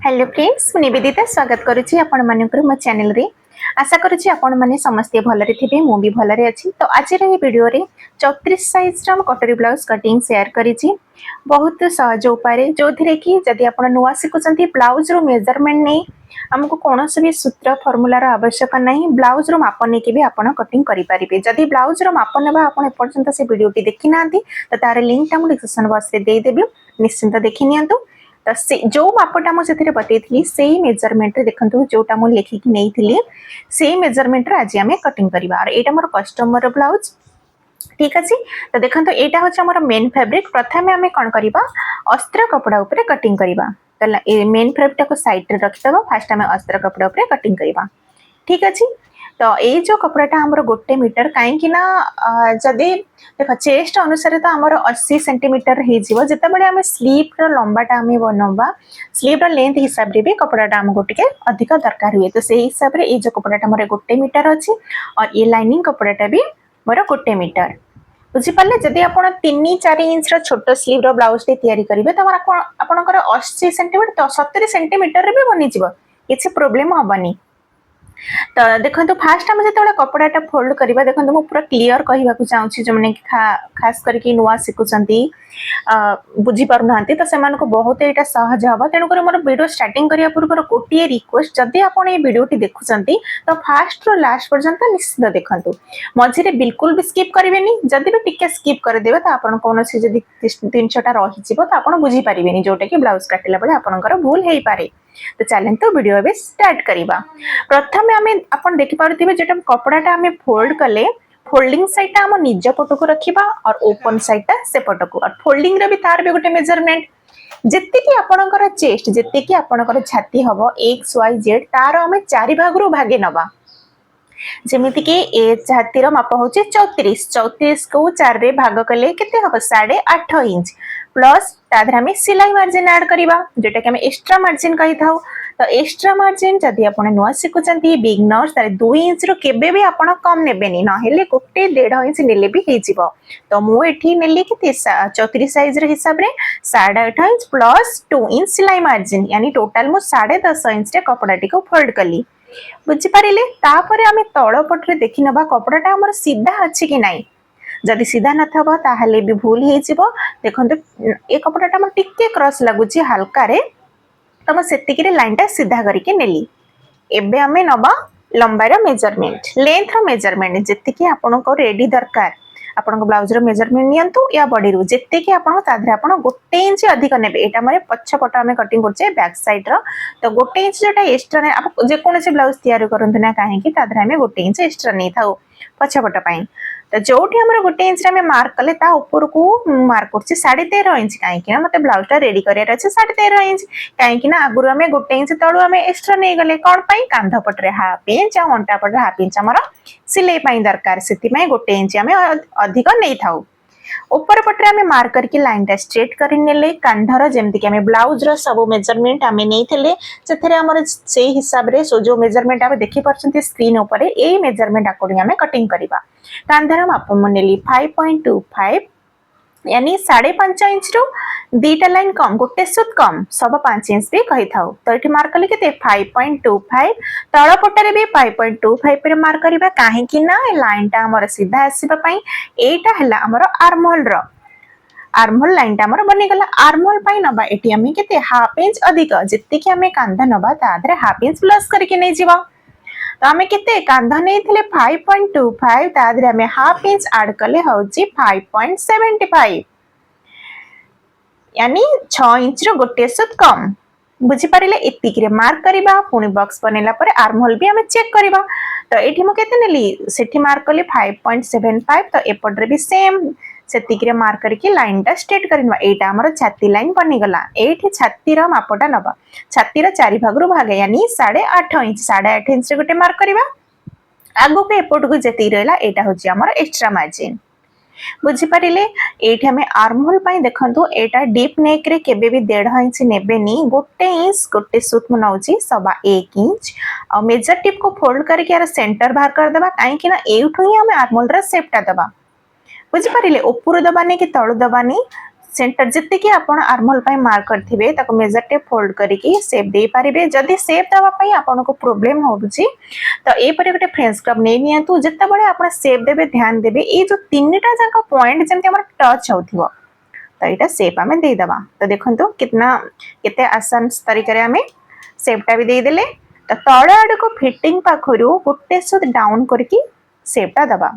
Hello friends मु निवेदिता स्वागत करुच्ची आपण मानकर मो चैनल रे। आशा करुच्ची आपण माने समस्ते भलरे थिबे मु भी भलरे अछि। तो आज रे वीडियो रे 34 साइज रा कटोरी ब्लाउज कटिंग शेयर करिछि। बहुत सहज उपाय जो थिरे कि जदि आपण नुवा सिकुचंती ब्लाउज रो मेजरमेंट नै हमको कोनोसी भी सूत्र फार्मूला रो आवश्यक नहीं। ब्लाउज रो माप नै के भी आपण कटिंग करि परिबे। जदि ब्लाउज रो माप नेबा आपण एपर्यंत से वीडियो टी देखि नांती तो तार लिंक टा मु डिस्क्रिप्शन बॉक्स रे दे देबी, निश्चिंत देखि नियंतु। तो से जो मापटा मु से बतई से मेजरमेंट देखो जोटा मुझे लिखिकी नहीं से मेजरमेंट आज आम कटिंग करवा। और यहाँ मोर कस्टमर ब्लाउज ठीक अच्छे। तो देखो यहाँ हूँ मेन फैब्रिक। प्रथम आम कौन करवा अस्त्र कपड़ा उपर कटिंग करवा। मेन फैब्रिक टाक साइड रखिद। फास्ट आम अस्त्र कपड़ा उपर कटिंग करवा ठीक अच्छे। तो ये जो कपड़ाटा आमर गोटे मीटर कहीं जदि देख चेस्ट अनुसार तो आमर 80 सेंटीमीटर होते बड़े आम स्लीव लंबाटा आम बनवा स्लीव लेंथ हिसाब से भी कपड़ाटा आमको टे अधिक दरकार हुए। तो से हिसाब से ये जो कपड़ाटा मोर गोटे मीटर अच्छी और ये लाइनिंग कपड़ाटा भी मोर गोटे मीटर बुझीपारे। जदि आप 3-4 इंच छोट स्लीव ब्लाउज तैयारी करेंगे तो आपंकर 80 सेंटीमीटर तो 70 सेंटीमीटर भी बनीज किसी प्रोब्लेम हेनी। तो देखो फास्ट आम जो कपड़ाटा फोल्ड करवा देखो मुझे पूरा क्लीयर कहवाक चाहूँगी जो मैंने खास करके नुआ शिखुंट बुझीपार ना तो से बहुत यहाँ सहज हम। तेणुक मोर वीडियो स्टार्टिंग करने पूर्व गोटे रिक्वेस्ट जदि आप भिडियोटी देखुंत तो फास्ट रू लास्ट पर्यंत निश्चित देखूँ मझे बिल्कुल भी स्किप करेंगे। जदि भी टिके स्किप करदे तो आप कौन जिनसा रही तो आप बुझीपारे जोटा कि ब्लाउज काटिला बेले आपंकर भूल हो पारे। तो चलें तो वीडियो अभी स्टार्ट करवा। प्रथम आम आप देखिपे जो कपड़ाटा आम फोल्ड कले फोल्डिंग साइड आम निज पटक रखा और ओपन साइड से पटक और फोल्डिंग रे भी तार भी गोटे मेजरमेंट जेतिकी आपणकर चेस्ट जेतिकी आपणकर छाती हम XYZ तार आम 4 भाग रू भागे नवा। जमीती कि ए छातीर माप हूँ 34 को 4 रे भाग कले केते हम 8.5 इंच प्लस ताधर आम सिलाई मार्जिन ऐड करवा जोटा कि आम एक्स्ट्रा मार्जिन कही था। तो एक्स्ट्रा मार्जिन जदि आप नुआ शिखुंट बिगनर्स 2 इंच रू केबे भी आप कम नेबेनी नहेले गोटे 1.5 इंच नेले भी हो। तो मुझे नेली कि 34 साइज हिसाब से 8.5 इंच प्लस 2 इंच सिलाई मार्जिन यानी टोटाल मु 10.5 इंच कपड़ा टी फोल्ड कली बुझीपारे। तापर आम तल पटे देखी नवा कपड़ाटा आम सीधा अच्छी कि नाई। जदि सीधा न थबो ताहले भी भूल हो। देखो ये कपड़ाटा टिके क्रॉस लगुच हल्का रे तो मुझे लाइन टा सीधा करके नेली। एबे आमे नबा लंबाई मेजरमेंट लेंथ मेजरमेंट जी आपको रेडी दरकार आपण ब्लाउज मेजरमेंट नियंतु या बॉडी रू जी आप गोटे इंच अधिक ने यहाँ मेरे पछपट आम कटिंग कर बैक साइड रो। तो गोटे इंच जोटा एक्सट्रा आप जेकोसी ब्लाउज तैयारी करते ना कहीं आम गोटे इंच एक्सट्रा नहीं था पछपट। तो जो गोटे इंच मार्क कले ऊपर को मार्क कर 13.5 इंच कहीं मत ब्लाउजा रेडी कर 13.5 इंच कहीं आगुरी आम गोटे इंच तलू आम एक्सट्रा नहीं गले कौन कांध पटे हाफ इंच आ अंटा पटे हाफ इंच आमर सिलाई दरकार से गोटे इंच आम अधिक नहीं था। ऊपर पटे आम मार्क करके लाइन टा स्ट्रेट करने कांधर जमीक आम ब्लाउज सब मेजरमेंट आम नहीं से हिसाब से जो मेजरमेंट आप देखिए स्क्रीन उपर यही मेजरमेंट अकॉर्डिंग आम कटिंग करवा। कांधर माप मुझे 5.25 यानी 5.5 इंच रू 2टा लाइन कम गोटे सुत कम सब 5 इंच भी कही था। तो ये मार्क कले के 5.25 तल पटे भी 5.25 मार्क करवा कहीं लाइन टा आमर सीधा आसवाई एटा है आमर आर्महोल लाइन टा आमर बनीगला। आर्महोल नबा ये आम के हाफ इंच अधिक जी आम कांध नबा तादरे हाफ इंच प्लस करके नहीं जीवा। तो आम के कांध नहीं 5.25 तादरे आम हाफ इंच ऐड कले हूँ 5.75 यानी 6 इंच रो गोटे सुत कम बुझीपारे। एतिक मार्क करवा पुणी बॉक्स बनैला आर्महोल भी आम चेक करवा। तो ये मुझे नेली से मार्क कली 5.75 तो एपटे भी सेम से मार्क करके लाइन टा स्ट्रेट करवा। यहाँ आमर छाती लाइन बनीगला। ये छातीर मापटा नवा छातीर 4 भाग रू भागे यानी 8.5 इंच 8.5 इंच गोटे मार्क करवा। आगो को एपट को जी रहा यहाँ हूँ आमर एक्स्ट्रा मार्जिन बुझीपारे। ये आम आर्महोल देखु यहाँ डीप नेक रे केबे भी 1.5 इंच नेबेनी गोटे इंच गोटे सुत मु नौ 1.25 इंच और मेजर टिप को फोल्ड करके यार सेंटर बाहर करदे कहीं एठू ही आम आर्महोल सेपटा दबा बुझीपारे। ऊपर दबानी कि तलू दबानी सेंटर जितने कि आपण आर्महोल पाई मार्क करथिबे ताको मेजर टेप फोल्ड करिकी शेप दे पारिबे। जदि शेप दवा पाई आपनको प्रॉब्लम होउची तो ए परे गोटे फ्रेंच कर्व नै नियंतु। जत्ते बळे आपण शेप देबे ध्यान देबे ए जो तीनटा जाका पॉइंट जेमते हमर टच होथिबो तो एटा शेप हमें दे दबा। तो देखंतु कितना केते आसान तरीके रे हमें शेपटा भी दे देले। तो तळ आड़ को फिटिंग पाखरु गोटे सुद डाउन करके शेपटा दबा।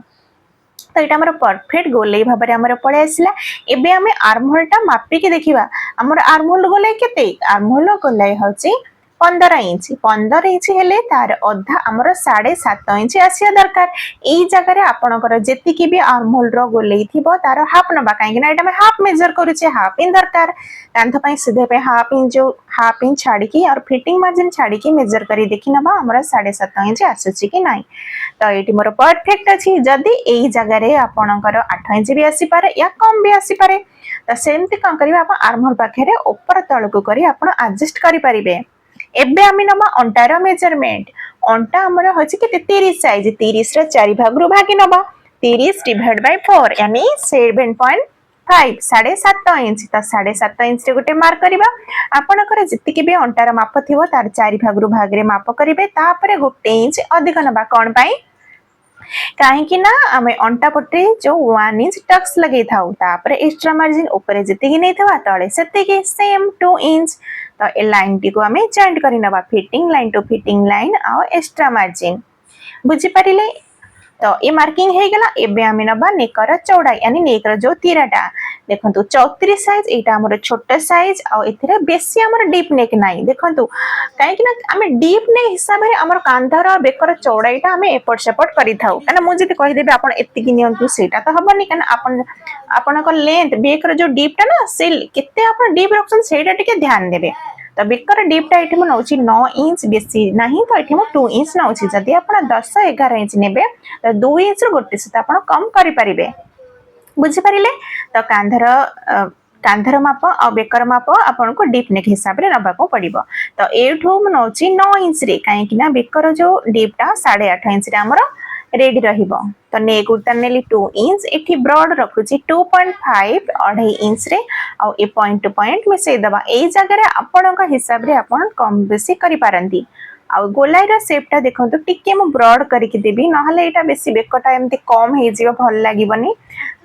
तो ये आमर परफेक्ट गोलाई भाव में आमर पड़े आसला। एबे आमे आर्महोल टा मापी के देखिबा। आमर आर्महोल गोलाई केते आर्महोल गोलाई होची 15 इंच 15 इंच हेले तार अधा आमर 7.5 इंच आसिया दरकार। एई जगह रे आपनकर जेतिकी भी आर्महोल रो गोलाई थिबो तार हाफ नबा काहे ना एटा में हाफ मेजर करूचे हाफ इन दरकार। कांध पई सीधे पे हाफ इंच छाड़ी की और फिटिंग मार्जिन छाड़ी की मेजर करी देखि नबा आमर 7.5 इंच आसुची कि नाही। तो ये मोर परफेक्ट अच्छी। जदि यही जगार आपणकर 8 इंच भी आसी पारे या कम भी आसी पारे तो सेमती कौन करिवे आप आर्महोल पाखे ऊपर तलक करी आप एडजस्ट करि परिबे। एबे आमी नबा अंटार मेजरमेंट। अंटा हमर होछि कि 30 साइज 30 रे 4 भाग रु भागी नबा 30 डिवाइड बाय 4 यानी 7.5 7.5 इंच। तो 7.5 इंच रे गोटे मार्क करिबा। आपनकर जितिकी भी अंटार माप थिबो तार 4 भाग रु भाग रे माप करिवे। तापरे गोटे इंच अधिक नबा कोन पाई कहीं ना आम अंटा पटे जो 1 इंच टक्स लगे था तापर एक्स्ट्रा मार्जिन ऊपर जी नहीं था तले से सेम 2 इंच। तो ए लाइन टी को आम जॉइंट कर नवा fitting line to fitting line आ एक्स्ट्रा मार्जिन बुझी पारिले। तो ये मार्किंग हो गला। एबे आम नबा नेकर चौड़ाई यानी नेकर जो तीराटा देखंतु 34 साइज एटा हमर छोट साइज आ एथिरे बेसी हमर डीप नेक नाही। देखंतु काहे कि ना हम डीप नेक हिसाब रे हमर कांधर बेकर चौड़ाईटा हम एपट सेपट करि थाउ। काना मु जति कहि देबे आपण एतिकी नियंतु सेटा तो हबनी। काना आपनकर लेंथ बेकर जो डीपटा ना से केते आपण डीप रखसन सेटा टिके ध्यान देबे। तो बेकर डीपटा एठी म नउची 9 इंच बेसी नाही तो एठी म 2 इंच नउची। जदि आपण 10 11 इंच नेबे तो 2 इंच रो गोटे से आपण कम करि परिबे बुझी पारिले। तो कांधर माप और बेकर माप आपन को डीप नेक हिसाब रे नबा को पड़िबो। तो एठो म नउची 9 इंच रे काहे कि ना बेकर जो डीपटा 8.5 इंच रे हमर रेडी रहिबो। तो नेक उतार नेली 2 इंच एठी ब्रॉड रखुची 2.5 2.5 इंच रे आ ए पॉइंट टू पॉइंट मिसै दबा। एई जगह रे आपन का हिसाब रे आपन कम बेसी करि पारंती। आ गोलाई रो शेपटा देखंतु टिके मु ब्रॉड करिकि देबी नहले एटा बेसी बेकटा एमती कम हे जिवो भल लागिबनी।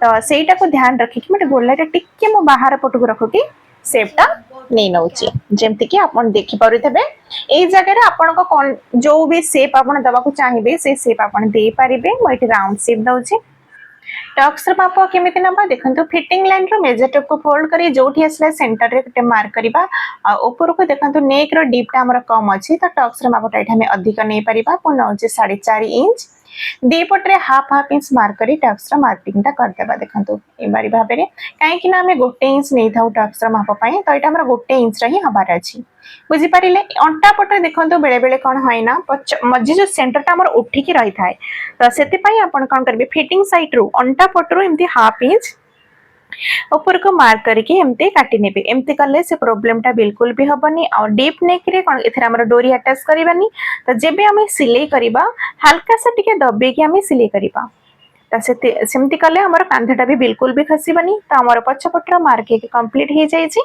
तो सेटा को ध्यान रखि कि मटे गोलाइटा टिके मु बाहर पटको रखुकी शेपटा नै नउची जेमति कि आपण देखि पारुथबे। एई जगह रे आपण को कोन जो भी शेप आपण दबा को चाहिबे से शेप आपण दे पारिबे। मु एटी राउंड शेप दउची। टक्स र माप केमिति नबा देखंतु फिटिंग लाइन रो मेजर टेप को फोल्ड करी जोठी असला सेंटर रे गोटे मार्क करिबा। आ ऊपर को देखंतु नेक रो डीपटा हमर कम अछि तो टक्स र मापटा एठा में अधिक नै परिबा। पुन होची 4.5 इंच दी पटरे हाफ इंच मार्क करी टक्स रो मार्किंग ता कर देबा। देखंतु ए बारी भाबे रे काहे कि ना हमें गोटे इंच नै थाउ टक्स रो माप पई तो एटा हमर गोटे इंच रही हबार अछि बुझी पारिले। अंटा पटरे देखंतु बेले बेले कोन होय ना मझी जो सेंटरटा हमर उठी की रही थाए तो सेति पई आपण कोन करबे फिटिंग साइड रो अंटा पटरो एमती हाफ इंच ऊपर को मार्क करके एमती काटी नेबे। एमती करले से प्रॉब्लमटा बिल्कुल भी हबनी। और डीप नेक रे कोन एथरा हमर डोरी अटैच करबानी। तो जेबे हमें सिलाई करबा हल्का सा टिके दबे के हमें सिलाई करबा तो सेमती कले हमर कांधटा भी बिल्कुल भी खसीबनी। तो हमर पछपटर मार्क के कंप्लीट हो जाई छी।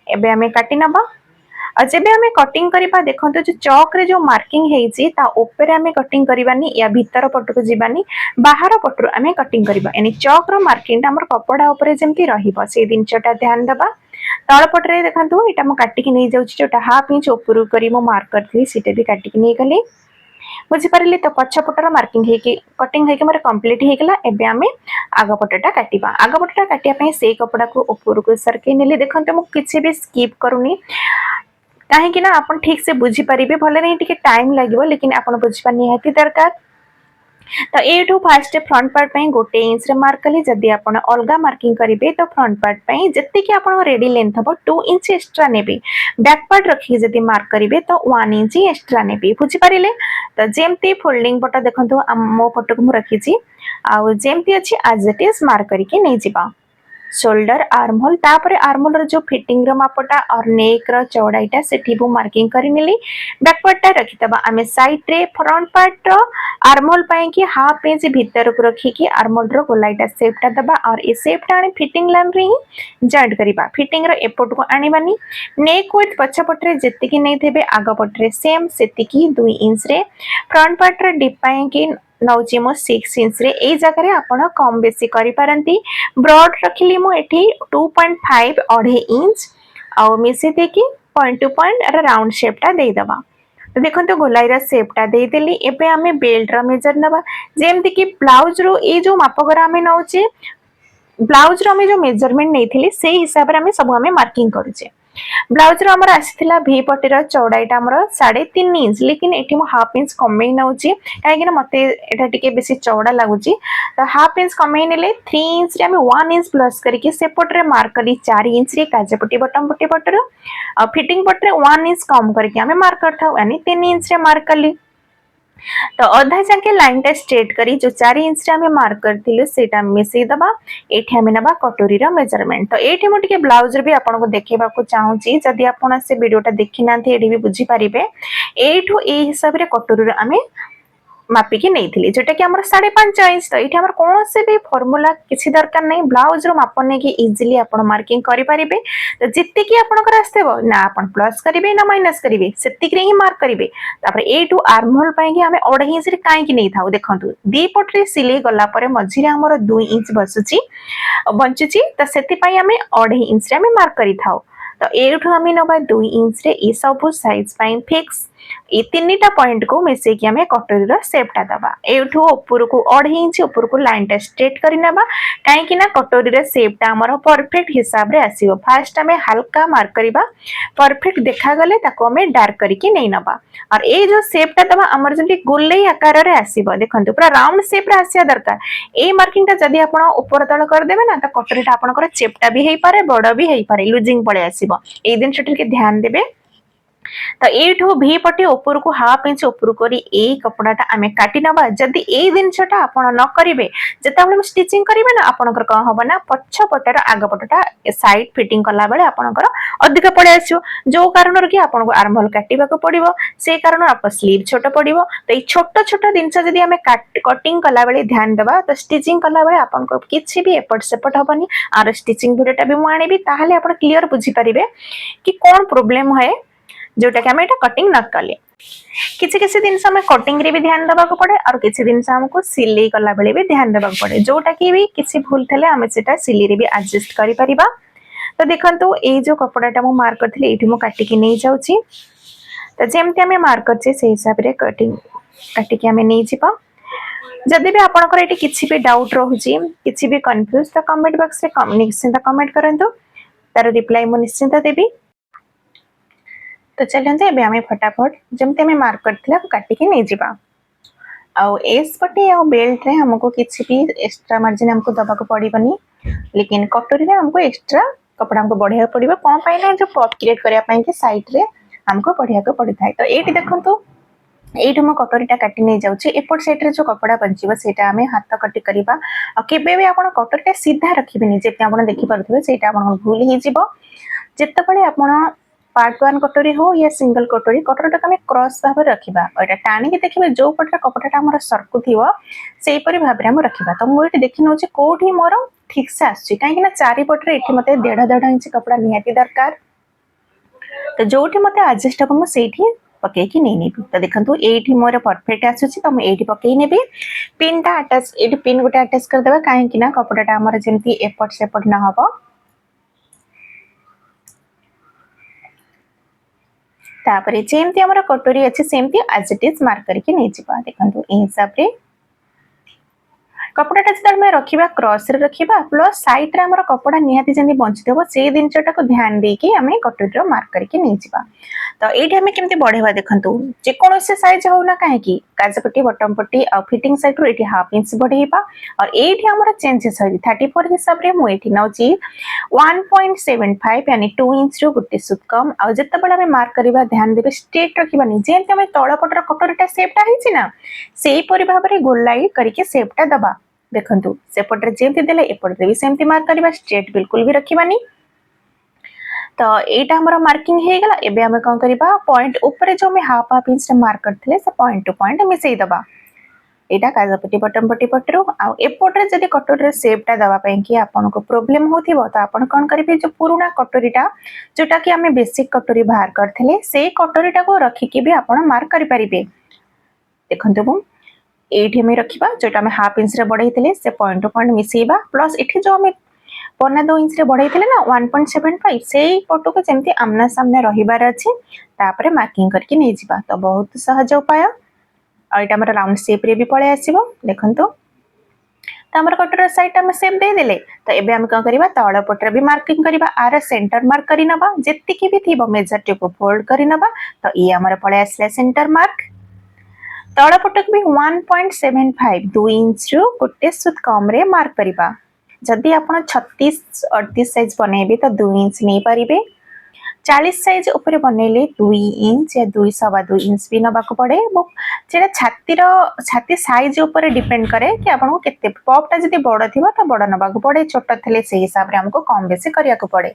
एबे हमें काटी नबा। और जब हमें कटिंग करबा देखंतु जो चौक रे जो मार्किंग हेची ता ऊपर हमें कटिंग करबानी या भीतर पट को जीवानी बाहर पट हमें कटिंग करबा। यानी चौक रो मार्किंग हमर कपड़ा ऊपर जेमती रहिबो से दिनचटा ध्यान दबा। तळ पट रे देखंतु एटा म काटी के नै जाउची जोटा हाफ इंच ऊपर करी म मार्क करथि सेटा भी काटी के नै गली बुझी पारिले। तो पछपटर मार्किंग हे कि कटिंग हे कि मोर कंप्लीट हे गेला। एबे हमें आग पटटा काटिबा। आग पटटा काटिया पई से कपड़ा को ऊपर को सरके नेले देखंतु म किछि भी स्किप करूनी कहीं ना आप ठीक से बुझी पारिबे भले नहीं टिके टाइम लागिवो लेकिन आपण बुझिबा निहाती दरकार। तो एठू फास्ट फ्रंट पार्ट पई गोटे इंच रे मार्क कली। जदि आपण अलगा मार्किंग करिवे तो फ्रंट पार्ट पई जत्ते कि आपण रेडी लेंथ हबो 2 इंच एक्स्ट्रा नेबे। बैक पार्ट रखि जदि मार्क करिवे तो 1 इंच एक्स्ट्रा नेबे बुझी पारिले। तो जेमती फोल्डिंग पट देखंतु मो पट को मु रखिची आ जेमती अछि एज इट इज मार्क करिके नै जिबा। शोल्डर आर्महोल तापर आर्महोल रो जो फिटिंग रो मापटा और नेक रो चौड़ाईटा सेठी बु मार्किंग करि नेली बैक पार्ट टा रखि तबा आमे साइड रे फ्रंट पार्ट रो आर्महोल पई कि हाफ इंच भीतर को रखी कि आर्महोल रो गोलाईटा शेप टा दबा और ए शेप टा आनी फिटिंग लाइन रे जॉइंट करिबा फिटिंग रो एपोर्ट को आनिबानी नेक विड्थ पछ पट रे जेति कि नै थेबे आगो पट रे सेम सेति कि 2 इंच रे फ्रंट पार्ट रे डिप पई कि नौची मो 6 इंच रे ए जगह रे आपण कम बेसी करि पारंती ब्रॉड रखिली मो एठी 2.5 अढ़े इंच आ मिसे दे कि point two point round shape टा दे दबा तो देखंतु गोलाईरा शेप टा दे देली एबे हमें बेल्ट रा मेजर नबा जेमति कि ब्लाउज रो ए जो मापगरा हमें नौचे ब्लाउज रो हमें जो मेजरमेंट नैथिली से हिसाब रे हमें सब हमें मार्किंग करूचे ब्लाउज रो हमर आसीथिला वी पट्टीर चौड़ाईटा हमर 3.5 इंच लेकिन एठी मो हाफ इंच कमेई नउची काहे कि मते एटा टिके बेसी चौड़ा लागुची तो हाफ इंच कमेई नेले 3 इंच रे हमें 1 इंच प्लस करके सेपट रे मार्क करी 4 इंच रे काजे पट्टी बटम पट्टी पटर फिटिंग पट रे 1 इंच कम करके हमें मार्क करथाउ यानी 3 इंच रे मार्क करली तो अधा जाके लाइन टा स्ट्रेट करी जो 4 इंच रे हमें मार्क करथिले सेटा मिसई दबा एठी हमें नबा कटोरी रो मेजरमेंट तो एठी मो टिके ब्लाउज रे भी आपन को देखेबा को चाहूची जदी आपन से वीडियोटा देखि नांती एडी भी बुझी परिबे एठो ए हिसाब रे कटोरी रे हमें मापिकी नहीं जोटा कि 5.5 इंच तो ये कौन से भी फॉर्मूला किसी दरकार नहीं ब्लाउज रो माप नहीं कि इजीली आपण मार्किंग करि परिबे तो जित्ते कि आपनकर आस्तेबो ना आपण प्लस करिवे ना माइनस करिवे सेतिक रे ही मार्क करिवे तापर ए टू आर्म होल पई कि हमें 2.5 इंच रे काई कि नहीं थाउ देखंतु दी पट रे सिले गला परे मझी रे हमर 2 इंच बसुची बंचुची तो सेति पई हमें 2.5 इंच रे हमें मार्क करि थाउ तो एठू हमें नबा 2 इंच रे ई सब साइज पई फिक्स ये तीनटा पॉइंट को मिसे कि हमें कटोरी रो शेपटा दबा एठू ऊपर को 2.5 इंच ऊपर को लाइन टा स्ट्रेट करि नबा काहे कि ना कटोरी रे शेपटा हमर परफेक्ट हिसाब रे आसीबो फास्ट हमें हल्का मार्क करिबा परफेक्ट देखा गले ताको हमें डार्क करके नै नबा और ए जो शेपटा दबा हमर जंती गोलाई आकार रे आसीबो देखंतु पूरा राउंड शेप रे आसिया दरकार ए मार्किंग टा जदी आपण ऊपर तळ कर देबे ना त कटोरी टा आपनकर चेपटा भी हेई पारे बड़ भी हेई पारे लूजिंग पळे आसीबो ए दिन छटे के ध्यान देबे तो एठू भी पटे ऊपर को हाफ इंच ऊपर करी ए कपड़ाटा आमे काटी नबा जदी ए दिनछटा आपण न करिवे जेताबले हम स्टिचिंग करिवे ना आपनकर का हबो ना पछ पटर आग पटटा साइड फिटिंग कला बेले आपनकर अधिक पड़े आसियो जो कारण कि आपन को आर्म होल काटिबा को पड़िबो से कारण आप स्लीव छोट पड़िबो तो ए छोट छोट दिनछ जदी हमें कटिंग कला बेले ध्यान देबा तो स्टिचिंग कला बेले आपन को किछि भी एपट सेपट हबनी आर स्टिचिंग वीडियोटा भी मु आनिबी ताहाले आपन क्लियर बुझी परिबे कि कोन प्रॉब्लम है जोटा कि हमें कटिंग न कले किसी किसी दिन से हमें कटिंग रे भी ध्यान देबा को पड़े और किसी दिन से हमको सिलाई कला बेले भी ध्यान देबा को पड़े जोटा कि भी किसी भूल थले हमें सेटा सिलाई रे भी एडजस्ट करि परिबा तो देखंतु ए जो कपड़ाटा मु मार्क करथले एठी मु काटी के नै जाउची तो जेमते हमें मार्क करछे से हिसाब रे कटिंग काटी के हमें नै जिबा जदि भी आपनकर एठी किछि भी डाउट रहउची किछि भी कंफ्यूज तो कमेंट बॉक्स रे निश्चिंत कमेंट करंतु तार रिप्लाई मु निश्चिंत देबी तो चलते एबे हमें फटाफट जमते हमें मार्क करथिला काटी के नै जिबा आउ एस पटे आ बेल्ट रे हमको किछि भी एक्स्ट्रा मार्जिन हमको दबा को पड़िबनी लेकिन कटोरी रे हमको एक्स्ट्रा कपड़ा हमको बढ़िया पड़िबो कोन पाई ना जो पॉप क्रिएट करिया पाई के साइड रे हमको बढ़िया को पड़ी थाए तो एठी देखंतु एठी हम कटोरीटा काटी नै जाउची एपट साइड रे जो कपड़ा बंचिबो सेटा हमें हाथ कटी करिबा आ केबे भी आपण कटोरीटा सीधा रखिबेनी जेते आपण देखि परथबे सेटा आपण भूल हि जिवो जेते पळे आपण पार्ट 1 कटोरी हो या सिंगल कटोरी कटोरीटा हमें क्रॉस भाव रखिबा एटा टाणी के देखिबे जो पटरा कपड़ाटा हमर सरकु थिवो सेही परि भाबरे हम रखिबा तो मु एटी देखि नउची कोठी मोर ठीक से आछि काहे कि ना चारि पटरे एठी मते 1.5 इंच कपड़ा नियाती दरकार तो जोठी मते एडजस्ट हम सेठी पके कि नै नेबी तो देखंतु एठी मोर परफेक्ट आछुची तो हम एठी पके नेबी पिनटा अटैच एठी पिन गोटे अटैच कर देबा काहे कि ना कपड़ाटा हमर जेमती एपट सेपट ना हबो तापरे जेमती हमर कटोरी अछि सेमती एज इट इज मार्क करके नै जिबा देखंतु ए हिसाब रे कपड़ाटा जब में रखिबा क्रॉस रे रखिबा प्लस साइड रे हमर कपड़ा निहाती जंदी बंची देबो से दिनचटा को ध्यान दे कि हमें कटोरी रो मार्क करके नै जिबा तो एठी हमें केमते बढ़ेबा देखंतु जे कोनो से साइज होना काहे कि काजपट्टी बटम पट्टी और फिटिंग साइड रो एठी हाफ इंच बढ़ेबा और एठी हमर चेंजेस होई 34 हिसाब रे मु एठी नउची 1.75 यानी 2 इंच रो गुटी सुत कम और जत्ते बडा में मार्क करबा ध्यान देबे स्ट्रेट रखिबानी जेंते हमें तळ पटर कटोरीटा शेपटा हिची ना सेही परि भाबरे गोलाई करके शेपटा दबा देखंतु सेपटे जेमती देले एपटे भी सेमती मार्क करबा स्ट्रेट बिल्कुल भी रखिबानी। तो एटा हमर मार्किंग हे गेला एबे हम कोन करबा पॉइंट ऊपर जो हम हाफ हाफ इंच रे मार्क करथिले से पॉइंट टू पॉइंट मिसई दबा एटा काज पट्टी बटन पट्टी पटरो आ एपटे जदी कटोरी शेपटा दबा पई कि आपन को प्रॉब्लम होथिबो त आपन कोन करिबे जो पुराना कटोरीटा जोटा कि हमें बेसिक कटोरी बाहर करथिले से कटोरीटा को रखि के भी आपन मार्क करि परिबे। देखंतु मु एठी हम रखिबा जोटा हम हाफ इंच रे बढ़ाइथिले से पॉइंट टू पॉइंट मिसईबा प्लस एठी जो हम पन्ना 2 इंच रे बढ़ाइथिले ना 1.75 सेही पटो को जेमती आमना सामने रहिबार अछि तापरे मार्किंग करके नै जिबा। तो बहुत सहज उपाय आ एटा हमर राउंड शेप रे भी पळे आसीबो। देखंतु त हमर कटर साइड हम शेप दे देले तो एबे हम का करबा तळ पटर भी मार्किंग करबा आर सेंटर मार्क करि नबा जेति के भी थिबो मेजर टेप को फोल्ड करि नबा। तो ई हमर पळे आसले सेंटर मार्क तळ पटक भी 1.75 2 इंच रु गोटे सुत कम रे मार्क करबा। जदि आपण 36 38 साइज बनेबे तो 2 इंच नै परिबे 40 साइज ऊपर बनेले 2 इंच या 2.2 इंच भी नबा को पड़े जेटा छाती साइज ऊपर डिपेंड करे कि आपन को केते पॉपटा जदि बड़ थिबो तो बड़ नबा को पड़े छोट थले से हिसाब रे हमको कम बेसी करिया को पड़े।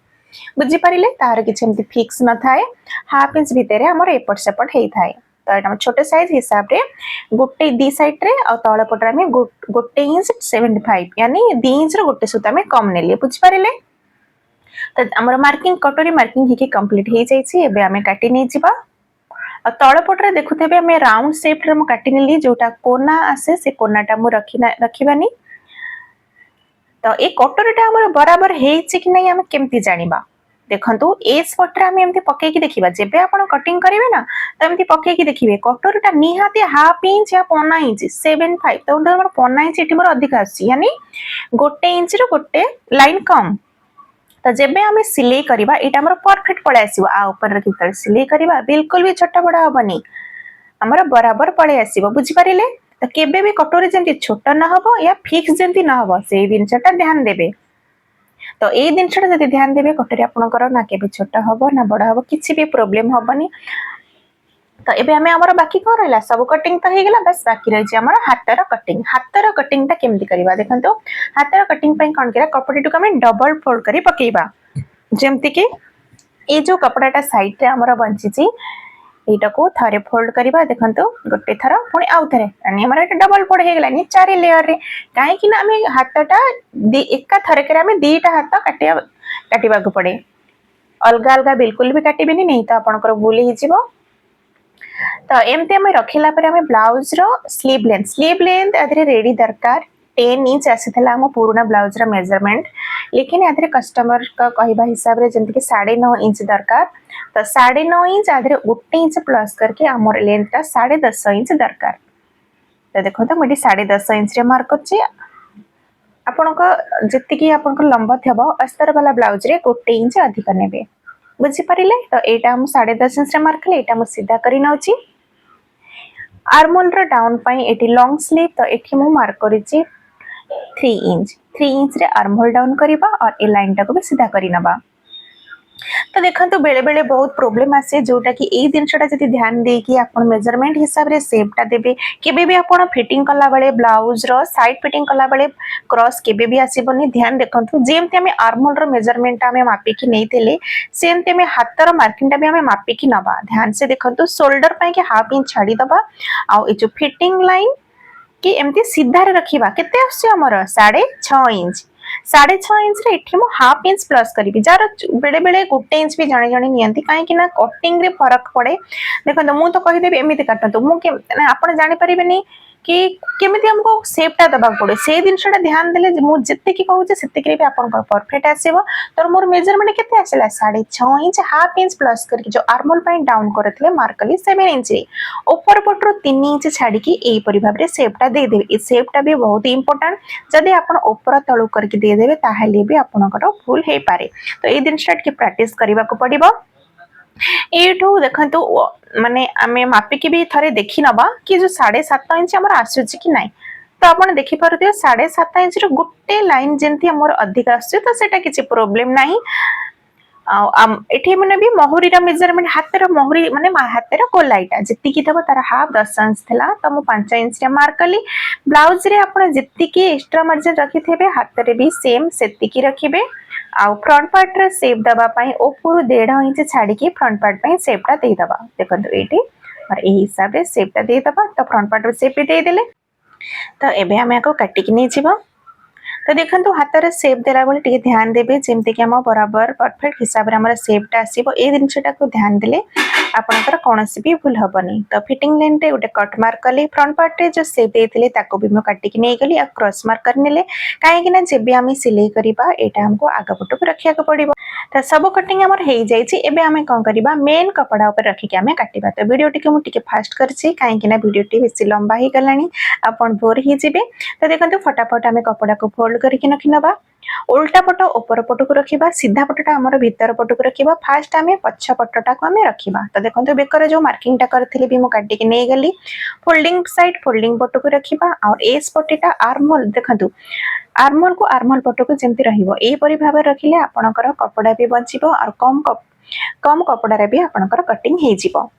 बुझी परिले तार किछ एमति फिक्स न थाए हाफ इंच भीतर हमर एपट सेपट हेई थाए। तो एटा छोटे साइज हिसाब रे गोटे दी साइड रे आ तळ पटरा में गोटे इंच 75 यानी 2 इंच रो गोटे सुता में कम नेले। बुझी परिले तो हमर मार्किंग कटोरी मार्किंग हिके कंप्लीट हे जाई छी। एबे हमें काटी नै जिबा आ तळ पटरे देखुथेबे हमें राउंड शेप रे हम काटी नेली जोटा कोना आसे से कोनाटा मु रखिबानी। तो ए कटोरीटा हमर बराबर हे छि कि नै हम केमति जानिबा देखंतु ए स्पॉट रे हम एमति पके की देखिबा जेबे आपण कटिंग करिवे ना तो एमति पके की देखिबे कटोरीटा निहाती हाफ इंच या 1 इंच 75 तो हमर 1 इंच एटी मोर अधिक आसी यानी गोटे इंच रो गोटे लाइन कम। तो जेबे हमें सिलाई करिबा एटा हमर परफेक्ट पळे आसीबो आ ऊपर रखि तर सिलाई करिबा बिल्कुल भी छोटा बड़ा होबनी हमर बराबर पळे आसीबो। बुझी परिले तो केबे भी कटोरी जेंति छोटा न हबो या फिक्स जेंति न हबो से दिनसटा ध्यान देबे। तो ए दिनसटा जदि ध्यान देबे कटोरी आपनकर ना केबे छोटा हबो ना बड़ा हबो किछि भी प्रॉब्लम हबनी। तो एबे हमें हमर बाकी कोन रहला सब कटिंग तो हे गेला बस बाकी रहि जे हमर हातर कटिंग ता केमति करबा देखंतो हातर कटिंग पई कोन करा कपड़ाटू को हमें डबल फोल्ड करी पकेबा जेमति कि ए जो कपड़ाटा साइड रे हमर बंची छि एटा को थारे फोल्ड करबा देखंतो गोटे थरा पुनी आउ थरे यानी हमर एटा डबल फोल्ड हे गेला नि चार लेयर रे काहे कि ना हमें हातटा एका थरे करे हमें दीटा हाथ काटिबा को पड़े अलगा अलगा बिल्कुल भी काटिबेनी नहीं तो आपनकर भूल हि जिवो। तो एमते हमें रखिला पर हमें ब्लाउज रो स्लीव लेंथ आधरे रेडी दरकार 10 इंच आसीथला हम पुराना ब्लाउज रो मेजरमेंट लेकिन आधरे कस्टमर का कहबा हिसाब रे जेंति कि 9.5 इंच दरकार तो 9.5 इंच आधरे 1 इंच प्लस करके हमर लेंथटा 10.5 इंच दरकार। तो देखो तो मडी 10.5 इंच रे मार्क करछि आपन को जति कि आपन को लंबा थबो अस्तर वाला ब्लाउज रे 1 इंच अधिक नेबे। बुझी परिले तो एटा हम 10.5 इंच रे मार्क ले एटा हम सीधा करी नउची। आर्मोल रो डाउन पई एटी लॉन्ग स्लीव तो एठी मु मार्क करिछि 3 इंच रे आर्महोल डाउन करिबा और ए लाइन टा को भी सीधा करी नबा। तो देखंतु बेले बेले बहुत प्रॉब्लम आसे जोटा कि ए दिनसटा जति ध्यान दे कि आपण मेजरमेंट हिसाब रे शेपटा देबे केबे भी आपण फिटिंग कला बेले ब्लाउज रो साइड फिटिंग कला बेले क्रॉस केबे भी आसीबनी ध्यान देखंतु जेमते हमें आर्महोल रो मेजरमेंट हमें मापी कि नैथिले सेमते हमें हाथ रो मार्किंग टा भी हमें मापी कि नबा। ध्यान से देखंतु शोल्डर पई के हाफ इंच छाडी दबा आ ए जो फिटिंग लाइन कि एमती सीधा रे रखिबा केते आछे हमर 6.5 इंच 6.5 इंच रे एठी मु हाफ इंच प्लस करिबि जार बेले बेले गोटे इंच भी जाने जाने नियंती काहे कि ना कटिंग रे फरक पड़े। देखो मु तो कहि देबे एमिति काटतो मु के आपण जानि परिबेनी कि केमिति हमको शेपटा दबा पड़े से दिनसटा ध्यान देले मु जत्ते की कहू जे सेते के भी आपण परफेक्ट आसीबो। तो मोर मेजरमेंट केते आसेला 6.5 इंच हाफ इंच प्लस करके जो आर्मोल पई डाउन करथले मार्क कली 7 इंच रे ऊपर पटरो 3 इंच छाडी की एई परि भाबरे रे शेपटा दे देबे। ए शेपटा भी बहुत इंपोर्टेंट जदि आपण ऊपर तळु करके दे देबे ताहाले भी आपनकर फुल हे पारे। तो ए दिनसटा के प्रैक्टिस करबा को पड़िबो। एठू देखंतु माने आमे मापी के भी थरे देखि नबा कि जो 7.5 इंच हमर आसुची कि नाही। तो आपण देखि परथियो 7.5 इंच रो गुट्टे लाइन जेंती हमर अधिक आसु तो सेटा किछि प्रॉब्लम नाही एठी माने भी महुरी मेजरमेंट हाथ महुरी माने हाथ कोलाईटा जी थो तार हाफ 10 इंच था तो मुझे 5 इंच मार्क कली। ब्लाउज रे आप जी एक्स्ट्रा मार्जिन रखी थे हाथ रे भी सेम से रखिए। आउ फ्रंट पार्ट रे सेप दबाई ऊपर 1.5 इंच छाड़ी फ्रंट पार्ट सेपटा देदबा देखो ये और यही हिसाब से सेपटा देदबा तो फ्रंट पार्ट सेप भी देदेले। तो एबे आम या काटिक नहीं जीवा। तो देखो हाथ सेप देला बेले टिके ध्यान देबे जेमति कि हम बराबर परफेक्ट हिसाब रे हमर सेपटा आसीबो ए जिनसटा को ध्यान देले आपनकर कोनोसी भी भूल हबनी। तो फिटिंग लाइन रे उटे कट मार्क कली फ्रंट पार्ट रे जो सेप देथिले ताको भी म काटिक नै गली आ क्रॉस मार्क करनेले काहे कि ना जेबे आमी सिलाई करिबा एटा हमको आगा पटो रखिया को पड़िबो। तो सब कटिंग हमर हेई जाईची एबे आमे कोन करिबा मेन कपड़ा ऊपर रखि के आमे काटिबा। तो वीडियो टिके मु टिके फास्ट करछि काहे कि ना वीडियो टी बेसी लंबा ही गलानी आपन बोर ही जिबे। तो देखंतु फटाफट आमे कपड़ा को फोल्ड करके रखि नबा। उल्टा पट ऊपर पट को रखिबा सीधा पटटा हमर भीतर पट को रखिबा फास्ट आमे पछ पटटा को आमे रखिबा। तो देखंतु बेकर जो मार्किंग टा करथिले भी मु काटि के नै गली फोल्डिंग साइड फोल्डिंग पट को रखिबा और एस पट्टीटा आर्महोल देखंतु आर्महोल को आर्महोल पट को जेमति रहिबो ए परि भाबे रखिले आपनकर कपड़ा भी बचिबो और कम कपड़ा रे भी आपनकर कटिंग हे जिवो।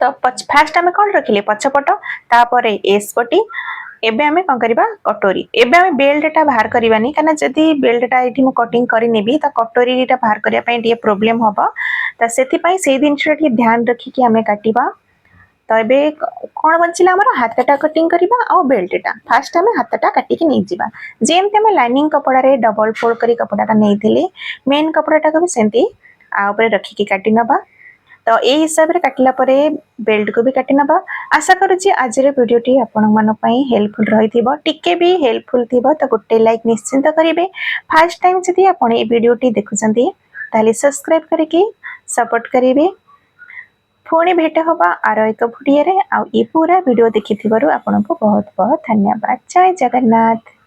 तो फास्ट आमे कोन रखिले पछपट तापरे एस पट्टी एबे आमे कोन करिबा कटोरी एबे आमे बेल्टटा बाहर करिबानी काना जदी बेल्टटा एठी मु कटिंग करि नेबी त कटोरीटा बाहर करिया पई डी प्रॉब्लम होबो। त सेति पई से दिनटा ठी ध्यान रखि कि आमे काटिबा। तो एबे कोन बंचिला हमर हाथटा कटिंग करिबा आ बेल्टटा फास्ट आमे हाथटा काटि के नै जिबा जेमते आमे लाइनिंग कपड़ा रे डबल फोल्ड करी कपड़ाटा नैथिले मेन कपड़ाटा को भी सेंती आ ऊपर रखि के काटि नबा। तो ए हिसाब रे काटिला परे बेल्ट को भी काटि नबा। आशा करूची आज रे वीडियो टी आपन मन पई हेल्पफुल रहिथिबो टिके भी हेल्पफुल थिबो तो गोटे लाइक निश्चिंत करिवे। फर्स्ट टाइम जदी आपन ए वीडियो टी देखुचंती ताले सब्सक्राइब करके सपोर्ट करिवे। पुणी भेट हवा आरो एक भिडियो रे आ ई पूरा वीडियो देखिथिबारु आपनको बहुत बहुत धन्यवाद। जय जगन्नाथ।